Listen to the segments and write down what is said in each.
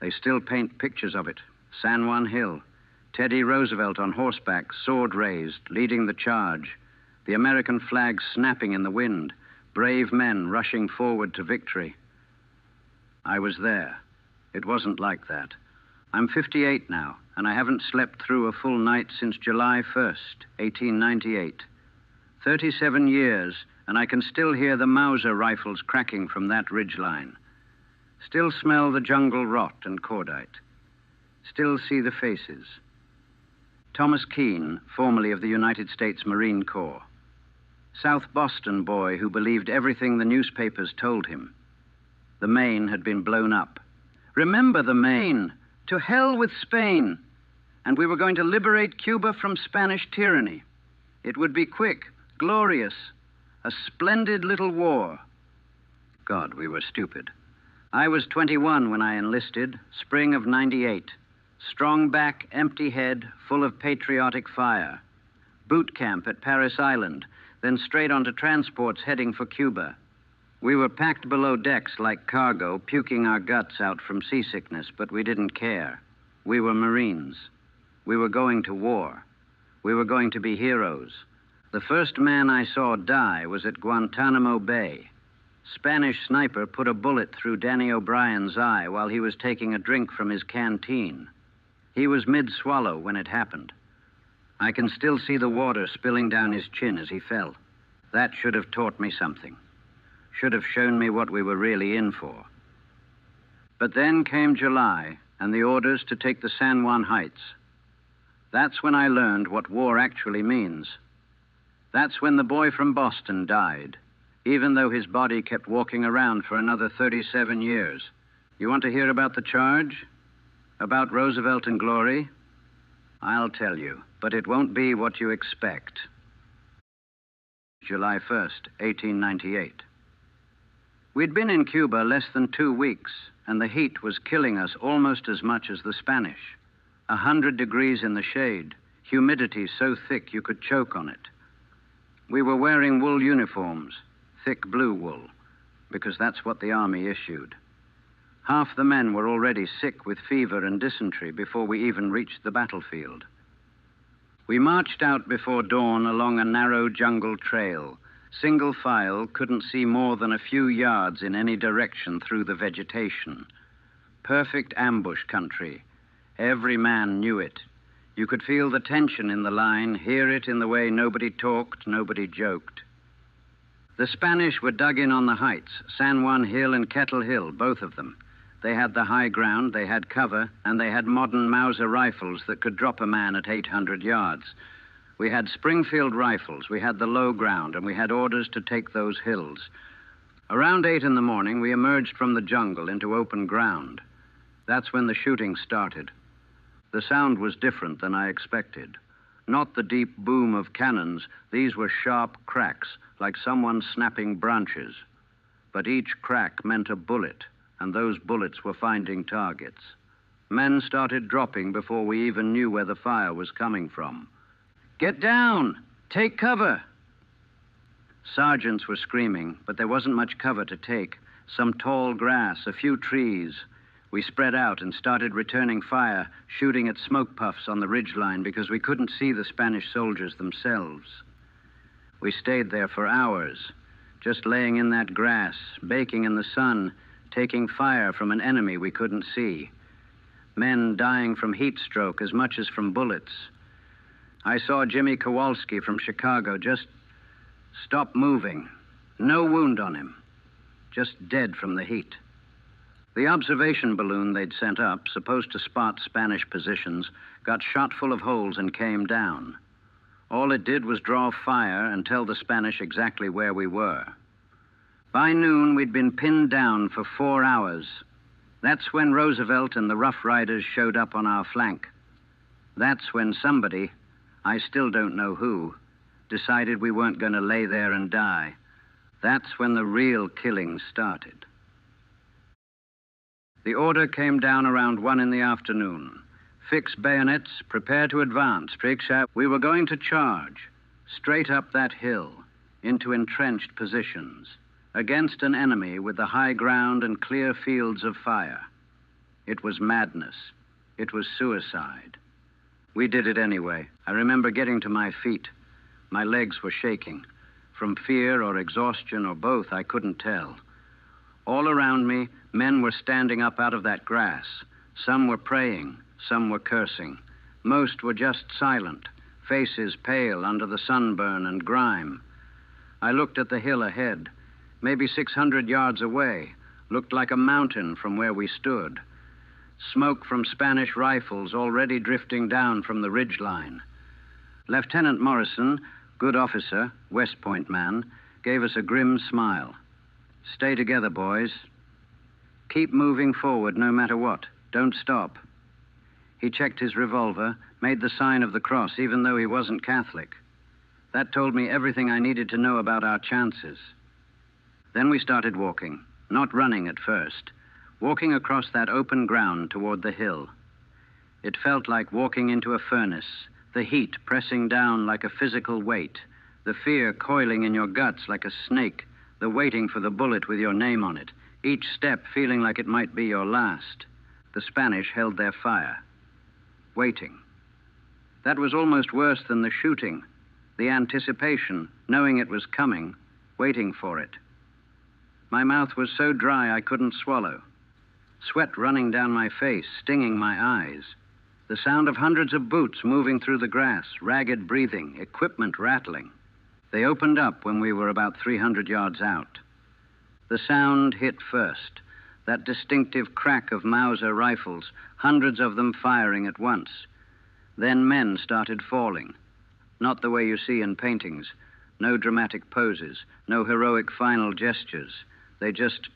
They still paint pictures of it. San Juan Hill, Teddy Roosevelt on horseback, sword raised, leading the charge, the American flag snapping in the wind, brave men rushing forward to victory. I was there. It wasn't like that. I'm 58 now, and I haven't slept through a full night since July 1st, 1898. 37 years, and I can still hear the Mauser rifles cracking from that ridgeline. Still smell the jungle rot and cordite. Still see the faces. Thomas Keene, formerly of the United States Marine Corps. South Boston boy who believed everything the newspapers told him. The Maine had been blown up. Remember the Maine! To hell with Spain! And we were going to liberate Cuba from Spanish tyranny. It would be quick, glorious, a splendid little war. God, we were stupid. I was 21 when I enlisted, spring of '98. Strong back, empty head, full of patriotic fire. Boot camp at Paris Island, then straight onto transports heading for Cuba. We were packed below decks like cargo, puking our guts out from seasickness, but we didn't care. We were Marines. We were going to war. We were going to be heroes. The first man I saw die was at Guantanamo Bay. Spanish sniper put a bullet through Danny O'Brien's eye while he was taking a drink from his canteen. He was mid-swallow when it happened. I can still see the water spilling down his chin as he fell. That should have taught me something. Should have shown me what we were really in for. But then came July and the orders to take the San Juan Heights. That's when I learned what war actually means. That's when the boy from Boston died, even though his body kept walking around for another 37 years. You want to hear about the charge? About Roosevelt and glory? I'll tell you, but it won't be what you expect. July 1st, 1898. We'd been in Cuba less than 2 weeks, and the heat was killing us almost as much as the Spanish. 100 degrees in the shade, humidity so thick you could choke on it. We were wearing wool uniforms, thick blue wool, because that's what the Army issued. Half the men were already sick with fever and dysentery before we even reached the battlefield. We marched out before dawn along a narrow jungle trail. Single file, couldn't see more than a few yards in any direction through the vegetation. Perfect ambush country. Every man knew it. You could feel the tension in the line, hear it in the way nobody talked, nobody joked. The Spanish were dug in on the heights, San Juan Hill and Kettle Hill, both of them. They had the high ground, they had cover, and they had modern Mauser rifles that could drop a man at 800 yards. We had Springfield rifles, we had the low ground, and we had orders to take those hills. Around 8 in the morning, we emerged from the jungle into open ground. That's when the shooting started. The sound was different than I expected. Not the deep boom of cannons. These were sharp cracks, like someone snapping branches. But each crack meant a bullet, and those bullets were finding targets. Men started dropping before we even knew where the fire was coming from. Get down! Take cover! Sergeants were screaming, but there wasn't much cover to take. Some tall grass, a few trees. We spread out and started returning fire, shooting at smoke puffs on the ridgeline because we couldn't see the Spanish soldiers themselves. We stayed there for hours, just laying in that grass, baking in the sun, taking fire from an enemy we couldn't see. Men dying from heat stroke as much as from bullets. I saw Jimmy Kowalski from Chicago just stop moving. No wound on him. Just dead from the heat. The observation balloon they'd sent up, supposed to spot Spanish positions, got shot full of holes and came down. All it did was draw fire and tell the Spanish exactly where we were. By noon, we'd been pinned down for 4 hours. That's when Roosevelt and the Rough Riders showed up on our flank. That's when somebody, I still don't know who, decided we weren't going to lay there and die. That's when the real killing started. The order came down around 1 in the afternoon. Fix bayonets, prepare to advance. We were going to charge, straight up that hill, into entrenched positions, against an enemy with the high ground and clear fields of fire. It was madness. It was suicide. We did it anyway. I remember getting to my feet. My legs were shaking. From fear or exhaustion or both, I couldn't tell. All around me, men were standing up out of that grass. Some were praying, some were cursing. Most were just silent, faces pale under the sunburn and grime. I looked at the hill ahead, maybe 600 yards away, looked like a mountain from where we stood. Smoke from Spanish rifles already drifting down from the ridgeline. Lieutenant Morrison, good officer, West Point man, gave us a grim smile. Stay together, boys. Keep moving forward no matter what. Don't stop. He checked his revolver, made the sign of the cross, even though he wasn't Catholic. That told me everything I needed to know about our chances. Then we started walking, not running at first, walking across that open ground toward the hill. It felt like walking into a furnace, the heat pressing down like a physical weight, the fear coiling in your guts like a snake, the waiting for the bullet with your name on it, each step feeling like it might be your last. The Spanish held their fire. Waiting. That was almost worse than the shooting, the anticipation, knowing it was coming, waiting for it. My mouth was so dry I couldn't swallow. Sweat running down my face, stinging my eyes. The sound of hundreds of boots moving through the grass, ragged breathing, equipment rattling. They opened up when we were about 300 yards out. The sound hit first, that distinctive crack of Mauser rifles, hundreds of them firing at once. Then men started falling. Not the way you see in paintings. No dramatic poses, no heroic final gestures. They just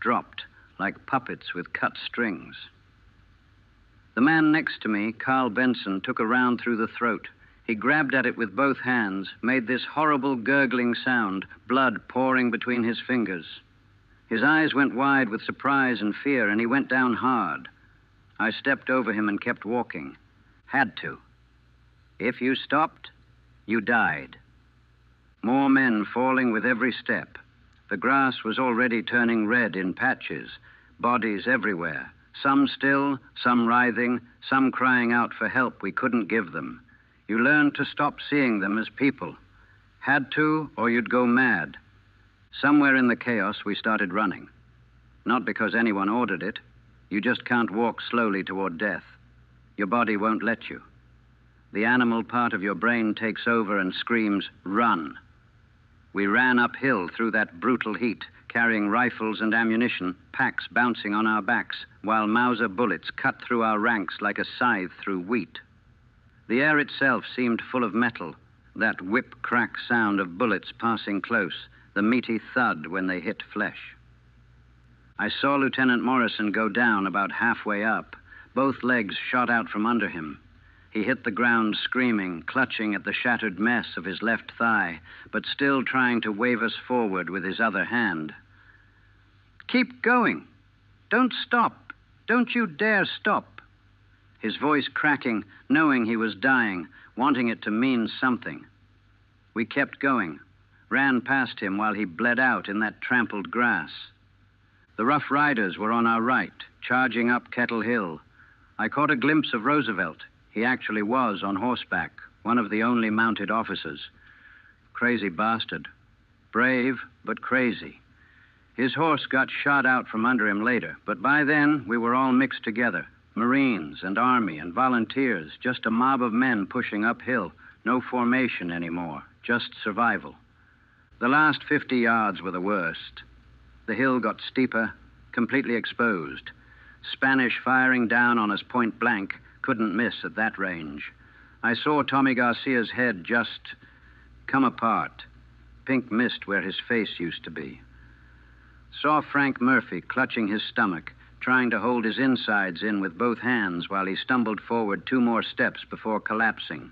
dropped like puppets with cut strings. The man next to me, Carl Benson, took a round through the throat. He grabbed at it with both hands, made this horrible gurgling sound, blood pouring between his fingers. His eyes went wide with surprise and fear, and he went down hard. I stepped over him and kept walking. Had to. If you stopped, you died. More men falling with every step. The grass was already turning red in patches, bodies everywhere, some still, some writhing, some crying out for help we couldn't give them. You learned to stop seeing them as people. Had to, or you'd go mad. Somewhere in the chaos, we started running. Not because anyone ordered it. You just can't walk slowly toward death. Your body won't let you. The animal part of your brain takes over and screams, "Run." We ran uphill through that brutal heat, carrying rifles and ammunition, packs bouncing on our backs, while Mauser bullets cut through our ranks like a scythe through wheat. The air itself seemed full of metal, that whip-crack sound of bullets passing close, the meaty thud when they hit flesh. I saw Lieutenant Morrison go down about halfway up. Both legs shot out from under him. He hit the ground screaming, clutching at the shattered mess of his left thigh, but still trying to wave us forward with his other hand. "Keep going. Don't stop. Don't you dare stop." His voice cracking, knowing he was dying, wanting it to mean something. We kept going, ran past him while he bled out in that trampled grass. The Rough Riders were on our right, charging up Kettle Hill. I caught a glimpse of Roosevelt. He actually was on horseback, one of the only mounted officers. Crazy bastard. Brave, but crazy. His horse got shot out from under him later, but by then we were all mixed together. Marines and Army and volunteers, just a mob of men pushing uphill. No formation anymore, just survival. The last 50 yards were the worst. The hill got steeper, completely exposed. Spanish firing down on us point blank, couldn't miss at that range. I saw Tommy Garcia's head just come apart, pink mist where his face used to be. Saw Frank Murphy clutching his stomach, trying to hold his insides in with both hands while he stumbled forward 2 more steps before collapsing.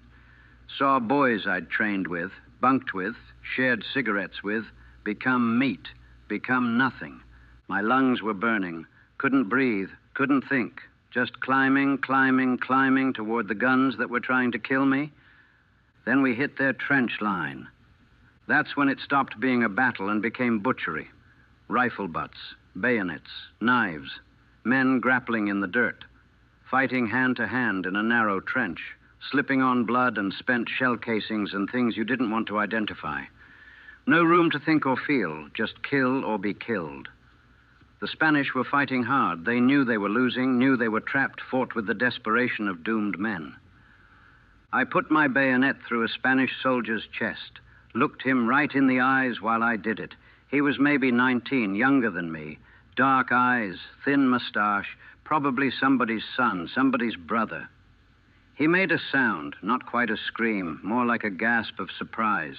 Saw boys I'd trained with, bunked with, shared cigarettes with, become meat, become nothing. My lungs were burning, couldn't breathe, couldn't think. Just climbing toward the guns that were trying to kill me. Then we hit their trench line. That's when it stopped being a battle and became butchery. Rifle butts, bayonets, knives. Men grappling in the dirt, fighting hand to hand in a narrow trench, slipping on blood and spent shell casings and things you didn't want to identify. No room to think or feel, just kill or be killed. The Spanish were fighting hard. They knew they were losing, knew they were trapped, fought with the desperation of doomed men. I put my bayonet through a Spanish soldier's chest, looked him right in the eyes while I did it. He was maybe 19, younger than me, dark eyes, thin mustache, probably somebody's son, somebody's brother. He made a sound, not quite a scream, more like a gasp of surprise,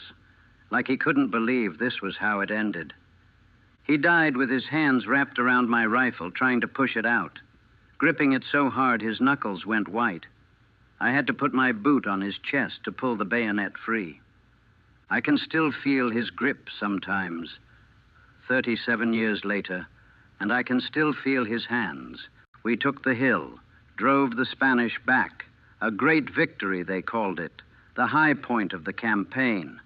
like he couldn't believe this was how it ended. He died with his hands wrapped around my rifle, trying to push it out. Gripping it so hard his knuckles went white. I had to put my boot on his chest to pull the bayonet free. I can still feel his grip sometimes, 37 years later, and I can still feel his hands. We took the hill, drove the Spanish back. A great victory, they called it, the high point of the campaign.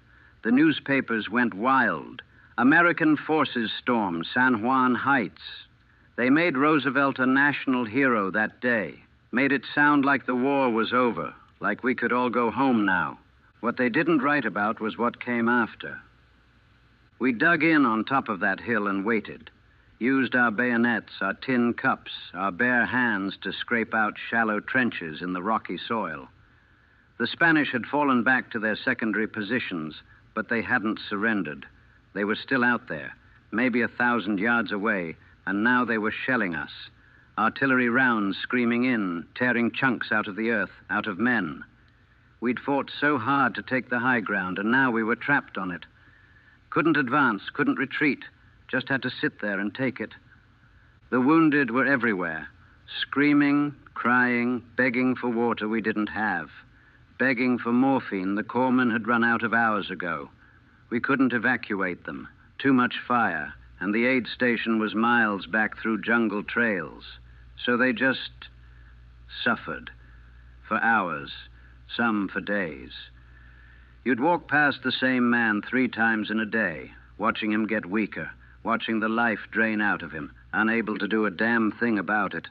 The newspapers went wild. American forces stormed San Juan Heights. They made Roosevelt a national hero that day, made it sound like the war was over, like we could all go home now. What they didn't write about was what came after. We dug in on top of that hill and waited, used our bayonets, our tin cups, our bare hands to scrape out shallow trenches in the rocky soil. The Spanish had fallen back to their secondary positions, but they hadn't surrendered. They were still out there, maybe 1,000 yards away, and now they were shelling us. Artillery rounds screaming in, tearing chunks out of the earth, out of men. We'd fought so hard to take the high ground, and now we were trapped on it. Couldn't advance, couldn't retreat, just had to sit there and take it. The wounded were everywhere, screaming, crying, begging for water we didn't have, begging for morphine the corpsmen had run out of hours ago. We couldn't evacuate them, too much fire, and the aid station was miles back through jungle trails. So they just suffered for hours, some for days. You'd walk past the same man 3 times in a day, watching him get weaker, watching the life drain out of him, unable to do a damn thing about it.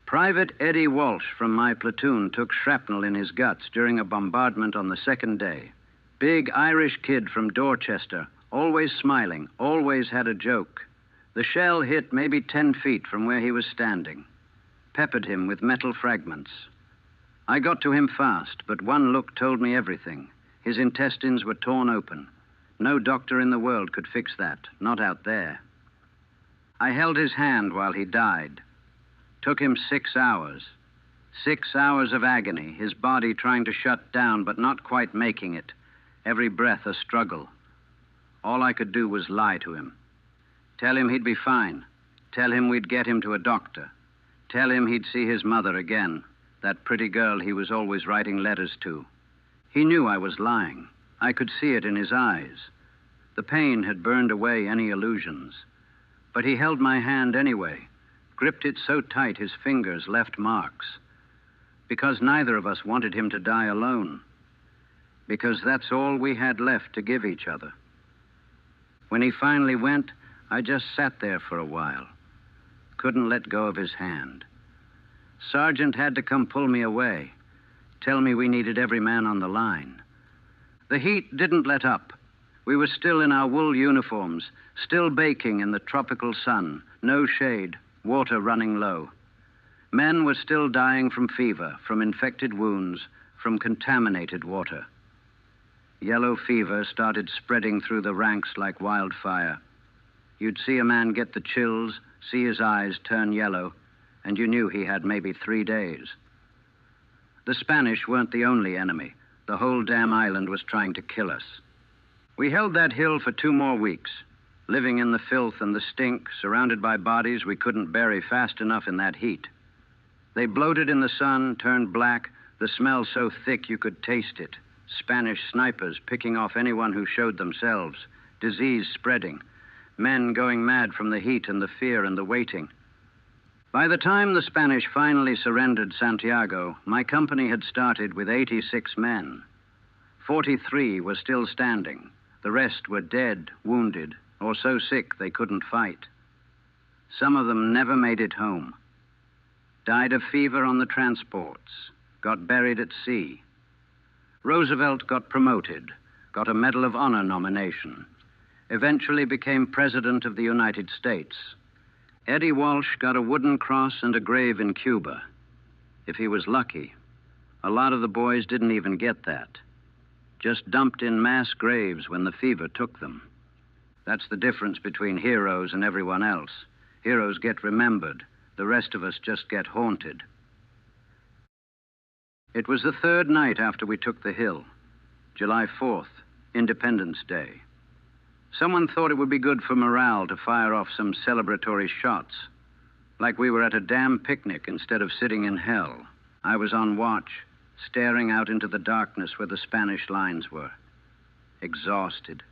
Private Eddie Walsh from my platoon took shrapnel in his guts during a bombardment on the 2nd day. Big Irish kid from Dorchester, always smiling, always had a joke. The shell hit maybe 10 feet from where he was standing, peppered him with metal fragments. I got to him fast, but one look told me everything. His intestines were torn open. No doctor in the world could fix that, not out there. I held his hand while he died. Took him 6 hours. 6 hours of agony, his body trying to shut down, but not quite making it. Every breath a struggle. All I could do was lie to him. Tell him he'd be fine. Tell him we'd get him to a doctor. Tell him he'd see his mother again, that pretty girl he was always writing letters to. He knew I was lying. I could see it in his eyes. The pain had burned away any illusions. But he held my hand anyway, gripped it so tight his fingers left marks. Because neither of us wanted him to die alone. Because that's all we had left to give each other. When he finally went, I just sat there for a while. Couldn't let go of his hand. Sergeant had to come pull me away, tell me we needed every man on the line. The heat didn't let up. We were still in our wool uniforms, still baking in the tropical sun, no shade, water running low. Men were still dying from fever, from infected wounds, from contaminated water. Yellow fever started spreading through the ranks like wildfire. You'd see a man get the chills, see his eyes turn yellow, and you knew he had maybe 3 days. The Spanish weren't the only enemy. The whole damn island was trying to kill us. We held that hill for 2 more weeks, living in the filth and the stink, surrounded by bodies we couldn't bury fast enough in that heat. They bloated in the sun, turned black, the smell so thick you could taste it. Spanish snipers picking off anyone who showed themselves, disease spreading, men going mad from the heat and the fear and the waiting. By the time the Spanish finally surrendered Santiago, my company had started with 86 men. 43 were still standing. The rest were dead, wounded, or so sick they couldn't fight. Some of them never made it home. died of fever on the transports, got buried at sea. Roosevelt got promoted, got a Medal of Honor nomination, eventually became President of the United States. Eddie Walsh got a wooden cross and a grave in Cuba. If he was lucky. A lot of the boys didn't even get that. Just dumped in mass graves when the fever took them. That's the difference between heroes and everyone else. Heroes get remembered. The rest of us just get haunted. It was the third night after we took the hill. July 4th, Independence Day. Someone thought it would be good for morale to fire off some celebratory shots. Like we were at a damn picnic instead of sitting in hell. I was on watch, staring out into the darkness where the Spanish lines were. Exhausted.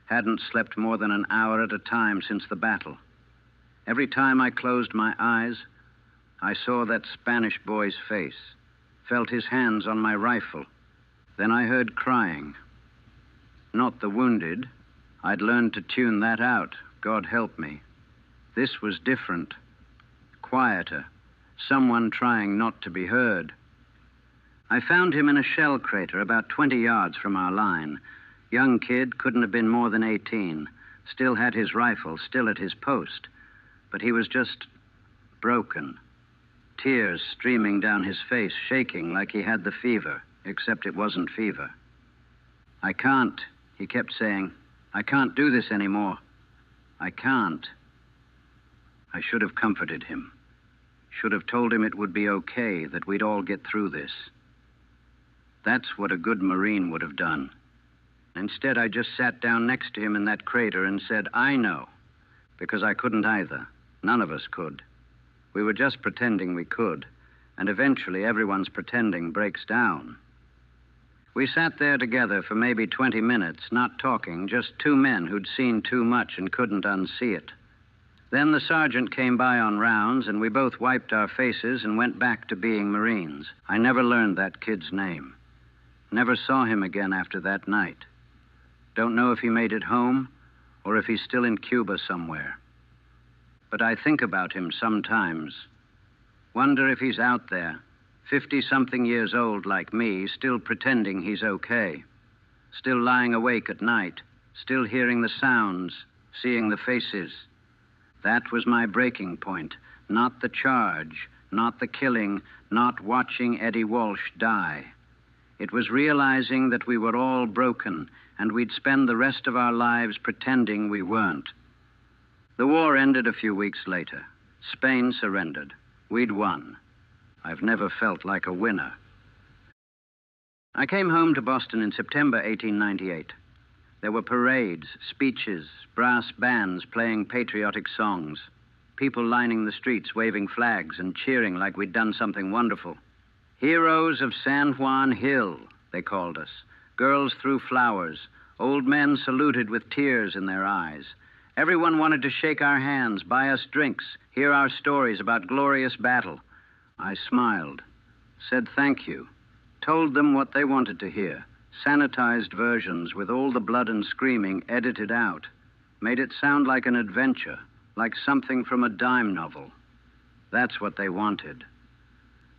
Hadn't slept more than an hour at a time since the battle. Every time I closed my eyes, I saw that Spanish boy's face, felt his hands on my rifle. Then I heard crying. Not the wounded. I'd learned to tune that out, God help me. This was different. Quieter. Someone trying not to be heard. I found him in a shell crater about 20 yards from our line. Young kid, couldn't have been more than 18. Still had his rifle, still at his post. But he was just broken. Tears streaming down his face, shaking like he had the fever, except it wasn't fever. I can't, he kept saying. I can't do this anymore. I can't. I should have comforted him. Should have told him it would be okay, that we'd all get through this. That's what a good Marine would have done. Instead, I just sat down next to him in that crater and said, I know, because I couldn't either. None of us could. We were just pretending we could, and eventually everyone's pretending breaks down. We sat there together for maybe 20 minutes, not talking, just two men who'd seen too much and couldn't unsee it. Then the sergeant came by on rounds, and we both wiped our faces and went back to being Marines. I never learned that kid's name. Never saw him again after that night. Don't know if he made it home or if he's still in Cuba somewhere. But I think about him sometimes. Wonder if he's out there, 50-something years old like me, still pretending he's okay. Still lying awake at night, still hearing the sounds, seeing the faces. That was my breaking point. Not the charge, not the killing, not watching Eddie Walsh die. It was realizing that we were all broken and we'd spend the rest of our lives pretending we weren't. The war ended a few weeks later. Spain surrendered. We'd won. I've never felt like a winner. I came home to Boston in September 1898. There were parades, speeches, brass bands playing patriotic songs, people lining the streets waving flags and cheering like we'd done something wonderful. Heroes of San Juan Hill, they called us. Girls threw flowers. Old men saluted with tears in their eyes. Everyone wanted to shake our hands, buy us drinks, hear our stories about glorious battle. I smiled, said thank you, told them what they wanted to hear. Sanitized versions with all the blood and screaming edited out. Made it sound like an adventure, like something from a dime novel. That's what they wanted.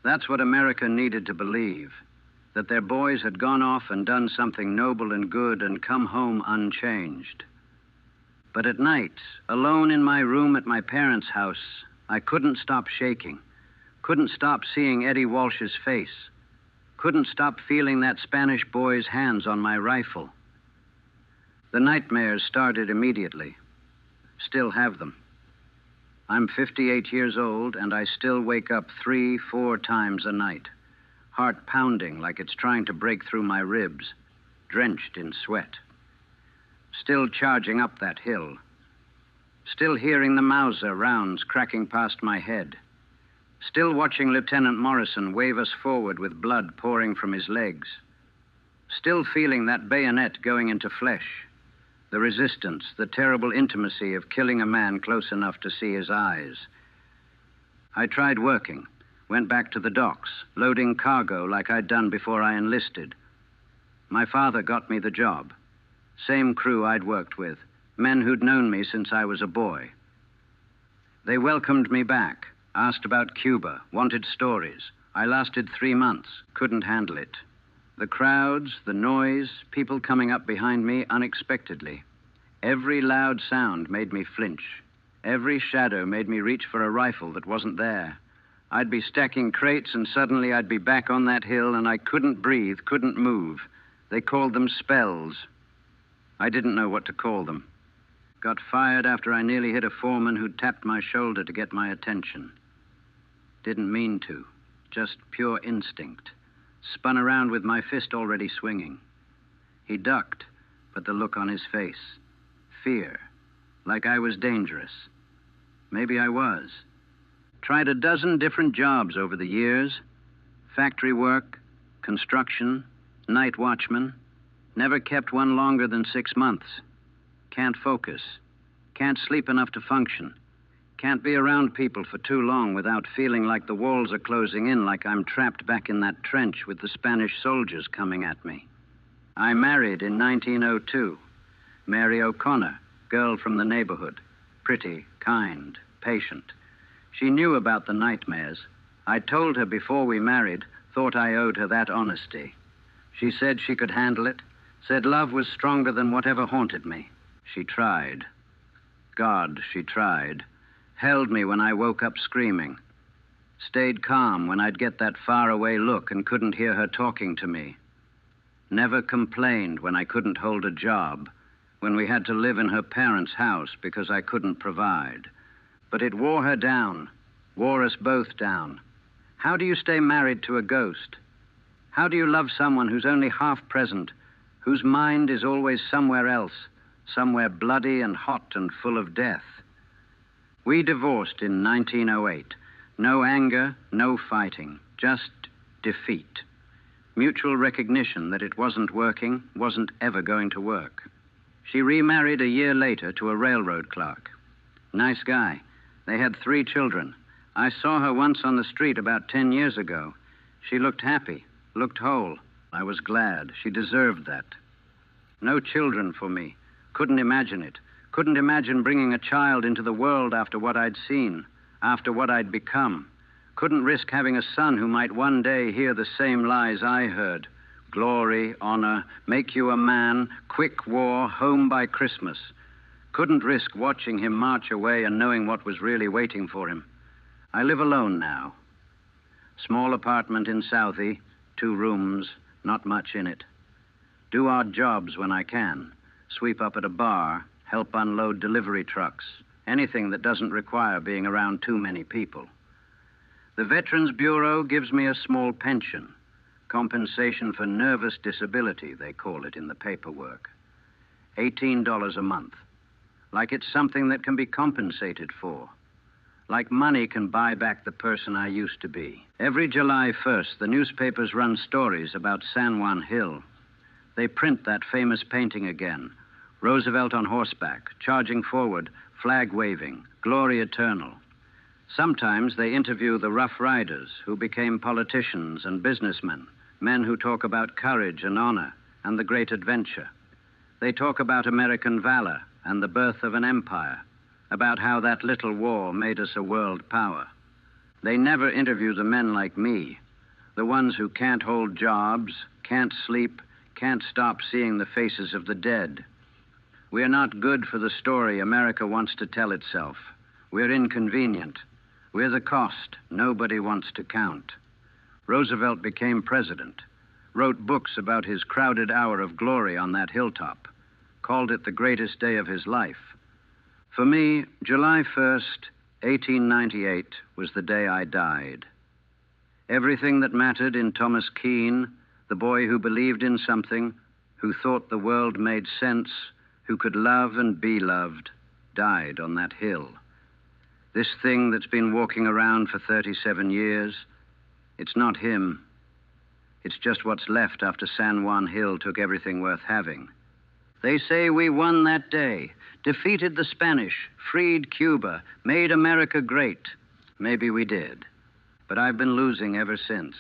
That's what America needed to believe, that their boys had gone off and done something noble and good and come home unchanged. But at night, alone in my room at my parents' house, I couldn't stop shaking, couldn't stop seeing Eddie Walsh's face, couldn't stop feeling that Spanish boy's hands on my rifle. The nightmares started immediately. Still have them. I'm 58 years old, and I still wake up 3-4 times a night, heart pounding like it's trying to break through my ribs, drenched in sweat. Still charging up that hill. Still hearing the Mauser rounds cracking past my head. Still watching Lieutenant Morrison wave us forward with blood pouring from his legs. Still feeling that bayonet going into flesh. The resistance, the terrible intimacy of killing a man close enough to see his eyes. I tried working, went back to the docks, loading cargo like I'd done before I enlisted. My father got me the job. Same crew I'd worked with, men who'd known me since I was a boy. They welcomed me back, Asked about Cuba, wanted stories. I lasted 3 months, couldn't handle it. The crowds, the noise, people coming up behind me unexpectedly. Every loud sound made me flinch. Every shadow made me reach for a rifle that wasn't there. I'd be stacking crates and suddenly I'd be back on that hill and I couldn't breathe, couldn't move. They called them spells. I didn't know what to call them. Got fired after I nearly hit a foreman who tapped my shoulder to get my attention. Didn't mean to, just pure instinct. Spun around with my fist already swinging. He ducked, but the look on his face. Fear, like I was dangerous. Maybe I was. Tried a dozen different jobs over the years. Factory work, construction, night watchman. Never kept one longer than 6 months. Can't focus. Can't sleep enough to function. Can't be around people for too long without feeling like the walls are closing in, like I'm trapped back in that trench with the Spanish soldiers coming at me. I married in 1902. Mary O'Connor, girl from the neighborhood. Pretty, kind, patient. She knew about the nightmares. I told her before we married, thought I owed her that honesty. She said she could handle it, said love was stronger than whatever haunted me. She tried. God, she tried. Held me when I woke up screaming. Stayed calm when I'd get that faraway look and couldn't hear her talking to me. Never complained when I couldn't hold a job, when we had to live in her parents' house because I couldn't provide. But it wore her down, wore us both down. How do you stay married to a ghost? How do you love someone who's only half present, whose mind is always somewhere else, somewhere bloody and hot and full of death? We divorced in 1908. No anger, no fighting, just defeat. Mutual recognition that it wasn't working, wasn't ever going to work. She remarried a year later to a railroad clerk. Nice guy. They had 3 children. I saw her once on the street about 10 years ago. She looked happy, looked whole. I was glad. She deserved that. No children for me. Couldn't imagine it. Couldn't imagine bringing a child into the world after what I'd seen, after what I'd become. Couldn't risk having a son who might one day hear the same lies I heard. Glory, honor, make you a man, quick war, home by Christmas. Couldn't risk watching him march away and knowing what was really waiting for him. I live alone now. Small apartment in Southie, 2 rooms, not much in it. Do odd jobs when I can. Sweep up at a bar, help unload delivery trucks, anything that doesn't require being around too many people. The Veterans Bureau gives me a small pension, compensation for nervous disability, they call it in the paperwork. $18 a month. Like it's something that can be compensated for. Like money can buy back the person I used to be. Every July 1st, the newspapers run stories about San Juan Hill. They print that famous painting again. Roosevelt on horseback, charging forward, flag waving, glory eternal. Sometimes they interview the Rough Riders who became politicians and businessmen, men who talk about courage and honor and the great adventure. They talk about American valor and the birth of an empire, about how that little war made us a world power. They never interview the men like me, the ones who can't hold jobs, can't sleep, can't stop seeing the faces of the dead. We're not good for the story America wants to tell itself. We're inconvenient. We're the cost nobody wants to count. Roosevelt became president, wrote books about his crowded hour of glory on that hilltop, called it the greatest day of his life. For me, July 1st, 1898 was the day I died. Everything that mattered in Thomas Keene, the boy who believed in something, who thought the world made sense, who could love and be loved, died on that hill. This thing that's been walking around for 37 years, it's not him. It's just what's left after San Juan Hill took everything worth having. They say we won that day, defeated the Spanish, freed Cuba, made America great. Maybe we did. But I've been losing ever since.